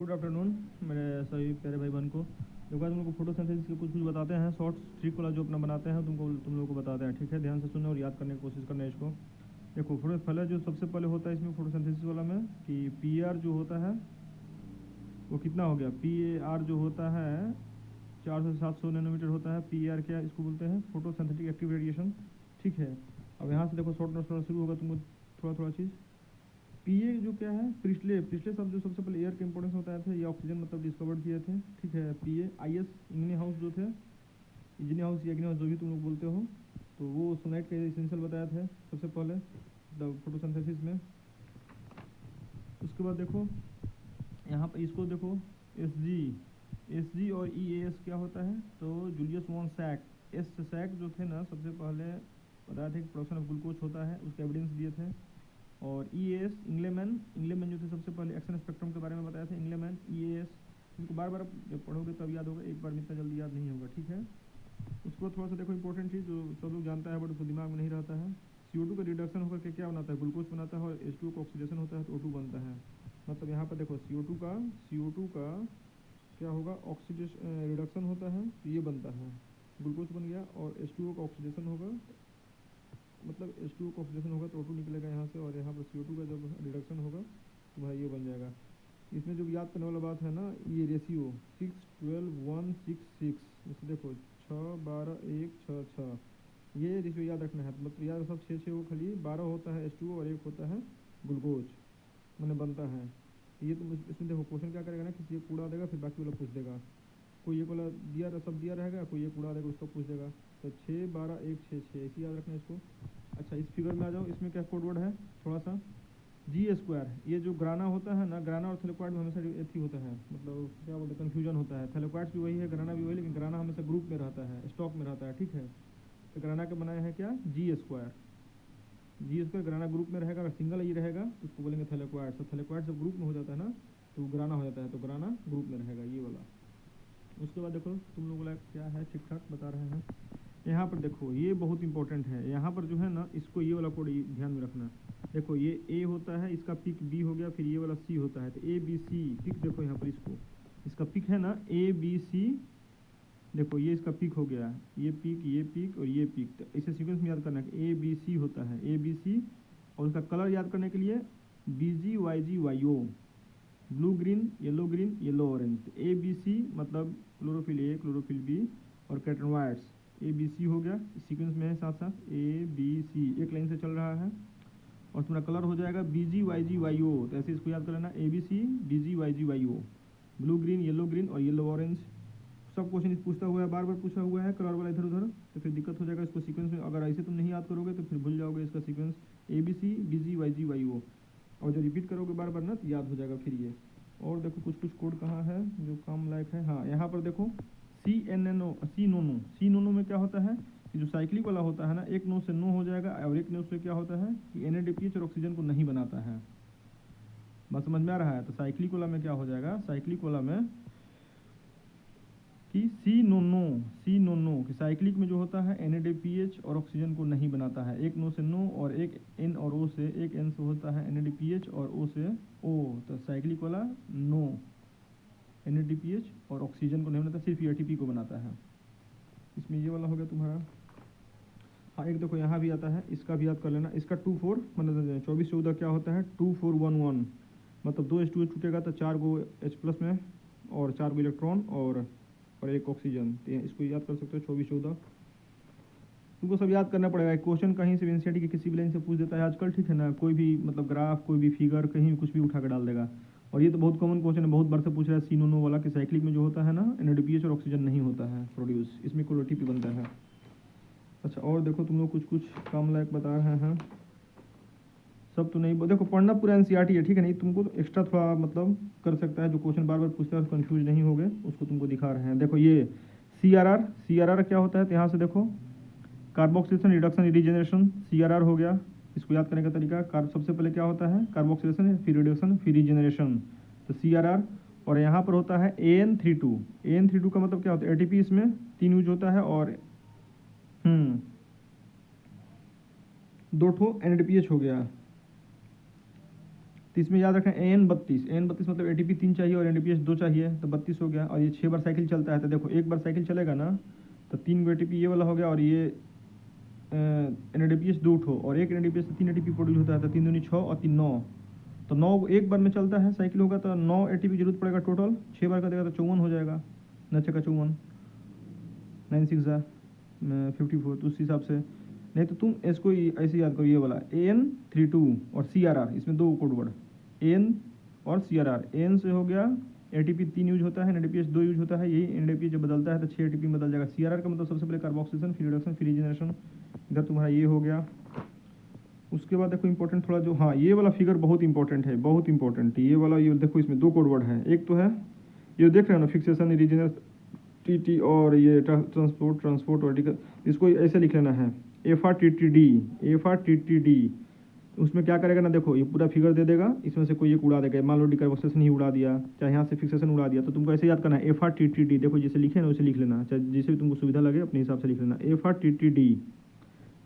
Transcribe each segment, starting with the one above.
Good afternoon मेरे सभी प्यारे भाई बहन को। देखो आज तुमको फोटोसिंथेसिस के कुछ कुछ बताते हैं, शॉर्ट ट्रिक वाला जो अपना बनाते हैं तुम लोगों को बताते हैं, ठीक है। ध्यान से सुनना और याद करने की कोशिश करना है इसको। देखो फोटो पहले जो सबसे पहले होता है इसमें फोटोसिंथेसिस वाला में कि पी आर जो होता है वो कितना हो गया। पी ए आर जो होता है 400 से 700 नैनोमीटर होता है। पी आर क्या इसको बोलते हैं, फोटोसिंथेटिक एक्टिव रेडिएशन, ठीक है। अब यहाँ से देखो शॉर्ट नोट्स थोड़ा शुरू होगा, तुमको थोड़ा थोड़ा चीज़। पीए जो क्या है, पिछले पिछले सब जो सबसे पहले एयर के इंपॉर्टेंस बताए थे, ये ऑक्सीजन मतलब डिस्कवर्ड किए थे, ठीक है। पीए आईएस इग्नी हाउस जो थे, इग्नी हाउस या इग्नी हाउस जो भी तुम लोग बोलते हो, तो वो सोनाइट के एसेंशियल बताए थे सबसे पहले द फोटोसिंथेसिस में। उसके बाद देखो यहाँ पर इसको देखो, एस जी और ई ए एस क्या होता है, तो Julius von Sachs, S Sachs जो थे ना सबसे पहले बताया थे कि प्रोडक्शन ऑफ ग्लूकोज होता है, उसके एविडेंस दिए थे। और ई एस इंग्लेमैन, इंग्लेमैन जो थे सबसे पहले एक्शन स्पेक्ट्रम के बारे में बताया था। इंग्लेमैन ई एस इनको बार बार जब पढ़ोगे तब याद होगा, एक बार में इतना जल्दी याद नहीं होगा, ठीक है। उसके बाद थोड़ा सा देखो इंपॉर्टेंट चीज़ जो सब लोग जानता है बट उसको दिमाग में नहीं रहता है। CO2 का रिडक्शन होकर के क्या बनाता है, ग्लूकोज बनाता है, और H2O का ऑक्सीडेशन होता है तो O2 बनता है। मतलब यहाँ पर देखो CO2 का क्या होगा, ऑक्सीडेशन रिडक्शन होता है तो ये बनता है, ग्लूकोज बन गया। और H2O का ऑक्सीडेशन होगा, मतलब H2O का ऑक्सीडेशन होगा तो O2 निकलेगा यहाँ से, और यहाँ पर CO2 का जब रिडक्शन होगा तो भाई ये बन जाएगा। इसमें जो याद करने वाला बात है ना, ये रेशियो 6-12-1-6-6, जैसे देखो 6-12-1-6-6, ये रेशियो याद रखना है। तो मतलब याद सब 6-6 को खाली 12 होता है H2O और 1 होता है ग्लूकोज, मैंने बनता है। ये तुम इसमें देखो क्वेश्चन क्या करेगा ना, किसी एक कूड़ा देगा फिर बाकी वाला पूछ देगा। कोई एक वाला दिया सब दिया रहेगा, कोई एक उड़ा देगा उसको पूछ देगा। तो 6-12-1-6-6 ऐसे याद रखना इसको। अच्छा इस फिगर में आ जाओ, इसमें क्या कोड वर्ड है थोड़ा सा, जी स्क्वायर। ये जो ग्राना होता है ना, ग्राना और थैलेक्वाइड में हमेशा एथी होता है, मतलब क्या बोलते हैं, कन्फ्यूजन होता है। थैलेक्वाइड्स भी वही है, ग्राना भी वही, लेकिन ग्राना हमेशा ग्रुप में रहता है, स्टॉक में रहता है, ठीक है। तो ग्राना का बनाया है क्या, जी स्क्वायर। जी स्क्वायर ग्राना ग्रुप में रहेगा, अगर सिंगल ही रहेगा तो उसको बोलेंगे थैलेक्वाइड्स। तो थैलेक्वाइड्स जब ग्रुप में हो जाता है ना तो ग्राना हो जाता है, तो ग्राना ग्रुप में रहेगा ये वाला। उसके बाद देखो तुम लोग वाला क्या है, ठीक ठाक बता रहे हैं। यहाँ पर देखो ये बहुत इंपॉर्टेंट है, यहाँ पर जो है ना इसको ये वाला कोड ध्यान में रखना। देखो ये ए होता है, इसका पिक बी हो गया, फिर ये वाला सी होता है, तो ए बी सी पिक। देखो यहाँ पर इसको, इसका पिक है ना ए बी सी, देखो ये इसका पिक हो गया, ये पिक और ये पिक। तो इसे सीक्वेंस में याद करना है, ए बी सी होता है, ए बी सी। और उसका कलर याद करने के लिए B G Y O, blue green yellow orange. A B C मतलब क्लोरोफिल ए, क्लोरोफिल बी और कैटनवाइड्स, ए बी सी हो गया, सीक्वेंस में है साथ साथ ए बी सी, एक लाइन से चल रहा है। और तुम्हारा कलर हो जाएगा बी जी वाई ओ, तो ऐसे इसको याद कर लेना, A B C B G Y O, blue green और येलो ऑरेंज। सब क्वेश्चन पूछता हुआ है, बार बार पूछा हुआ है कलर वाला इधर उधर, तो फिर दिक्कत हो जाएगा इसको सीक्वेंस में। अगर ऐसे तुम नहीं याद करोगे तो फिर भूल जाओगे इसका sequence, A B C B G Y O. और जो रिपीट करोगे बार बार ना तो याद हो जाएगा फिर ये। और देखो कुछ कुछ कोड कहाँ है जो काम लायक है, हाँ यहाँ पर देखो सी नोनो में क्या होता है कि जो साइक्लिक वाला होता है ना, एक नो से नो हो जाएगा, और एक नो से क्या होता है कि NADPH और ऑक्सीजन को नहीं बनाता है। बस समझ में आ रहा है। तो साइक्लिक वाला में क्या हो जाएगा, साइक्लिक वाला में कि सी नोनो कि साइक्लिक में जो होता है NADPH और ऑक्सीजन को नहीं बनाता है, एक नो से नो और एक N और O से, एक N से होता है NADPH और O से O। तो साइक्लिक वाला नो NADPH और ऑक्सीजन को नहीं बनाता, सिर्फ ATP को बनाता है। इसमें ये वाला हो गया तुम्हारा। हाँ एक देखो यहाँ भी आता है, इसका भी याद कर लेना। इसका 2-4 मतलब 24-14 क्या होता है, 2-4-1-1, मतलब 2 H2O छूटेगा तो 4 गो H प्लस में और 4 गो इलेक्ट्रॉन और एक ऑक्सीजन। तो इसको याद कर सकते हो 24-14। तुमको सब याद करना पड़ेगा, क्वेश्चन कहीं से एनसीईआरटी के किसी भी लाइन से पूछ देता है आजकल, ठीक है ना। कोई भी मतलब ग्राफ, कोई भी फिगर, कहीं भी कुछ भी उठा कर डाल देगा। और ये तो बहुत कॉमन क्वेश्चन है, बहुत बार से पूछ रहा है सी नोनो वाला कि साइक्लिक में जो होता है ना NADPH और ऑक्सीजन नहीं होता है प्रोड्यूस, इसमें कोई ATP बनता है। अच्छा और देखो तुम लोग कुछ कुछ काम लायक बता रहे हैं, सब तो नहीं। देखो पढ़ना पूरा एनसीईआरटी है, ठीक है। नहीं तुमको तो एक्स्ट्रा थोड़ा मतलब कर सकता है, जो क्वेश्चन बार बार पूछता है कंफ्यूज नहीं हो गए उसको तुमको दिखा रहे हैं। देखो ये CRR क्या होता है, तो यहाँ से देखो कार्बोक्सिलेशन रिडक्शन रीजनरेशन, CRR हो गया। इसको याद करने का तरीका, सबसे पहले क्या होता है कार्बोक्सिलेशन, फिर रिडक्शन, फिर रीजनरेशन, तो CRR। और यहाँ पर होता है AN32 का मतलब क्या होता है ATP, इसमें 3 यूज होता है, और 2 NADPH हो गया। तो इसमें याद रखें AN32 मतलब ATP 3 चाहिए और NADPH 2 चाहिए, तो 32 हो गया। और ये 6 बार साइकिल चलता है, तो देखो एक बार साइकिल चलेगा ना तो 3 ATP ये वाला हो गया, और ये NADPH 2 उठो, और एक NADPH से 3 ATP प्रोड्यूस होता है, तो 3 दूनी 6 और 3 9, तो 9 एक बार में चलता है साइकिल होगा, तो 9 ATP जरूरत पड़ेगा टोटल। 6 बार का देगा तो 54 हो जाएगा, 9 छक्का 54, 9 6 54, तो उस हिसाब से। नहीं तो तुम इसको ऐसे याद करो, ये वाला AN32 और CRR, इसमें 2 कोड वर्ड AN और CRR। AN से हो गया ATP 3 यूज होता है, NADPH 2 यूज होता है, यही NADPH जब बदलता है तो 6 ATP में बदल जाएगा। CRR का मतलब सबसे पहले कार्बोक्सिलेशन, फिर रिडक्शन, फिर रीजनरेशन। इधर तुम्हारा ये हो गया। उसके बाद देखो इंपॉर्टेंट थोड़ा जो, हाँ ये वाला फिगर बहुत इंपॉर्टेंट है, बहुत इंपॉर्टेंट। ये वाला ये देखो, इसमें 2 कोड वर्ड है। एक तो है ये देख रहे हो ना, फिक्सेशन, रीजनरेशन, TT, और ये ट्रांसपोर्ट वर्टिकल, इसको ऐसे लिख लेना है FRTTD। उसमें क्या करेगा ना, देखो ये पूरा फिगर दे देगा, इसमें से कोई एक उड़ा देगा। मान लो डिकार्बोक्सिलेशन ही उड़ा दिया, चाहे यहाँ से फिक्सेशन उड़ा दिया, तो तुमको ऐसे याद करना है FRTTD। देखो जैसे लिखे ना वैसे लिख लेना, चाहे जिसे भी तुमको सुविधा लगे अपने हिसाब से लिख लेना।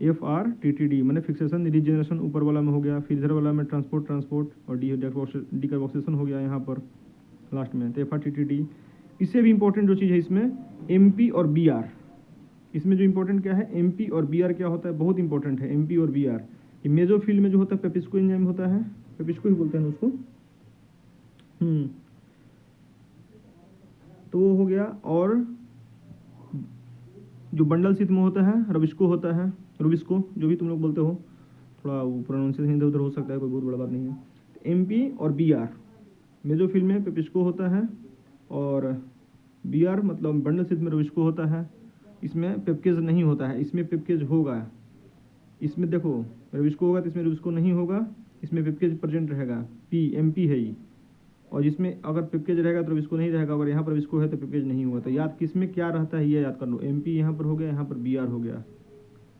FRTTD मैंने फिक्सेशन, रीजनरेशन ऊपर वाला में हो गया, फिर इधर वाला में ट्रांसपोर्ट और डिकार्बोक्सिलेशन हो गया यहाँ पर लास्ट में, तो FRTTD। इससे भी इंपॉर्टेंट जो चीज़ है इसमें MP और BR। इसमें जो इंपॉर्टेंट क्या है, MP और BR क्या होता है, बहुत इंपॉर्टेंट है MP और BR। ये मेसोफिल में जो होता है पेप्सिको एंजाइम होता है, पेप्सिको ही बोलते हैं उसको। तो वो हो गया। और जो बंडल सिथ में होता है रबिस्को होता है, रुबिस्को जो भी तुम लोग बोलते हो, थोड़ा वो प्रोनाउंसिएशन इधर उधर हो सकता है, कोई बहुत बड़ा बात नहीं है। MP और BR, मेसोफिल में पेप्सिको होता है और BR मतलब बंडल सिथ में रबिस्को होता है। इसमें पेप्केज नहीं होता है, इसमें पेप्केज होगा। इसमें देखो रबिस्को होगा तो इसमें रबिस्को नहीं होगा, इसमें पेप्केज प्रेजेंट रहेगा, MP है ये। और जिसमें अगर पेप्केज रहेगा तो रबिस्को नहीं रहेगा, अगर यहाँ पर रबिस्को है तो पेप्केज नहीं होगा। तो याद किसमें क्या रहता है ये याद कर लो। MP यहाँ पर हो गया, यहाँ पर BR हो गया।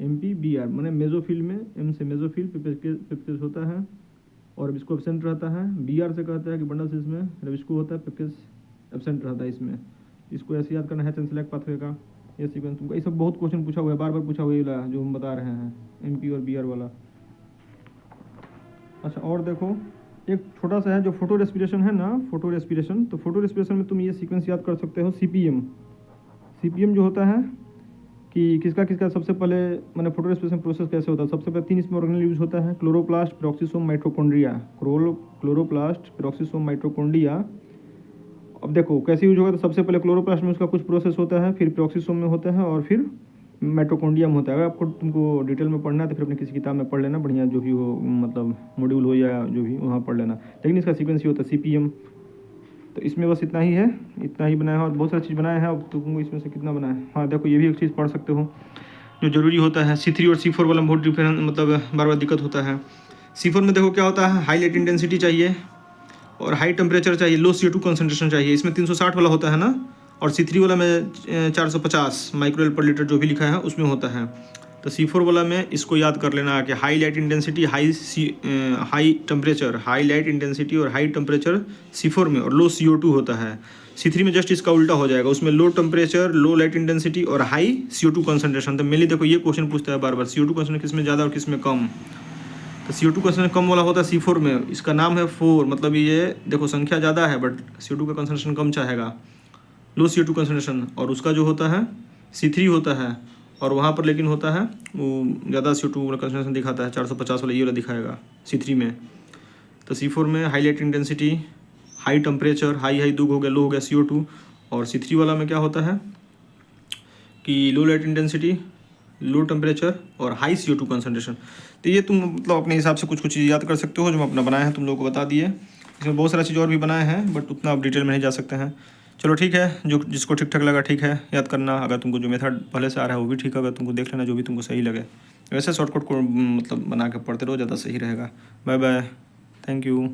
MP BR मैंने मेसोफिल में M से मेसोफिल पेप्केज होता है और रबिस्को एब्सेंट रहता है। BR से कहता है कि बंडल से इसमें रबिस्को होता है, पेप्केज एब्सेंट रहता है इसमें। इसको ऐसे याद करना है, सेलेक्ट पाथवे का ये सीक्वेंस। तुमको ये सब बहुत क्वेश्चन पूछा हुआ है, बार बार पूछा हुआ है जो हम बता रहे हैं, MP और BR वाला। अच्छा और देखो एक छोटा सा है जो फोटो रेस्पिरेशन है ना, फोटो रेस्पिरेशन। तो फोटो रेस्पिरेशन में तुम ये सीक्वेंस याद कर सकते हो, CPM जो होता है कि किसका सबसे पहले मैंने फोटो रेस्पिरेशन प्रोसेस कैसे होता है। सबसे पहले 3 इसमें ऑर्गेनेल यूज होता है, chloroplast, peroxisome, mitochondria. Chloroplast, peroxisome, mitochondria. अब देखो कैसे यूज होगा, तो सबसे पहले क्लोरोप्लास्ट में उसका कुछ प्रोसेस होता है, फिर पेरोक्सिसोम में होता है और फिर माइटोकॉन्ड्रिया में होता है। अगर आपको तुमको डिटेल में पढ़ना है तो फिर अपनी किसी किताब में पढ़ लेना, बढ़िया जो भी हो, मतलब मॉड्यूल हो या जो भी वहाँ पढ़ लेना। लेकिन इसका सीक्वेंस ही होता है CPM। तो इसमें बस इतना ही है, इतना ही बनाया है और बहुत सारी चीज़ बनाया है। अब तुमको इसमें से कितना बनाया है, हाँ देखो ये भी एक चीज़ पढ़ सकते हो जो ज़रूरी होता है। C3 और C4 वाला बहुत डिफरेंस, मतलब बार बार दिक्कत होता है। C4 में देखो क्या होता है, हाई लाइट इंटेंसिटी चाहिए और हाई टेम्परेचर चाहिए, लो CO2 कंसनट्रेशन चाहिए। इसमें 360 वाला होता है ना, और C3 वाला में 450 माइक्रोएल पर लीटर जो भी लिखा है उसमें होता है। तो C4 वाला में इसको याद कर लेना कि high light intensity, high temperature, high light intensity और हाई टेम्परेचर C4 में, और लो CO2 होता है। C3 में जस्ट इसका उल्टा हो जाएगा, उसमें लो टेम्परेचर, लो लाइट इंटेंसिटी और हाई CO2 कंसनट्रेशन। तो मेनली देखो ये क्वेश्चन पूछता है बार बार, CO2 कंसनट्रेशन किस में ज़्यादा और किस में कम। तो CO2 कंसनट्रेशन कम वाला होता है C4 में, इसका नाम है 4, मतलब ये देखो संख्या ज़्यादा है बट CO2 का कंसनट्रेशन कम चाहेगा, लो CO2 कंसनट्रेशन। और उसका जो होता है C3 होता है, और वहाँ पर लेकिन होता है वो ज़्यादा CO2 वाला कंसनट्रेशन दिखाता है, 450 वाला ये वाला दिखाएगा C3 में। तो C4 में high light intensity, high temperature, high दूग हो गया, लो हो गया CO2। और C3 वाला में क्या होता है कि लो लाइट इंटेंसिटी, लो टेम्परेचर और हाई CO2 कंसनट्रेशन। तो ये तुम मतलब अपने हिसाब से कुछ चीज़ याद कर सकते हो जो मैं अपना बनाया है, तुम लोगों को बता दिए। इसमें बहुत सारा चीज़ और भी बनाए हैं बट उतना आप डिटेल में नहीं जा सकते हैं। चलो ठीक है, जो जिसको ठीक ठाक लगा ठीक है, याद करना। अगर तुमको जो मेथड पहले से आ रहा है वो भी ठीक है, अगर तुमको देख लेना जो भी तुमको सही लगे। वैसे शॉर्टकट को मतलब बना के पढ़ते रहो, ज़्यादा सही रहेगा। Bye bye, thank you.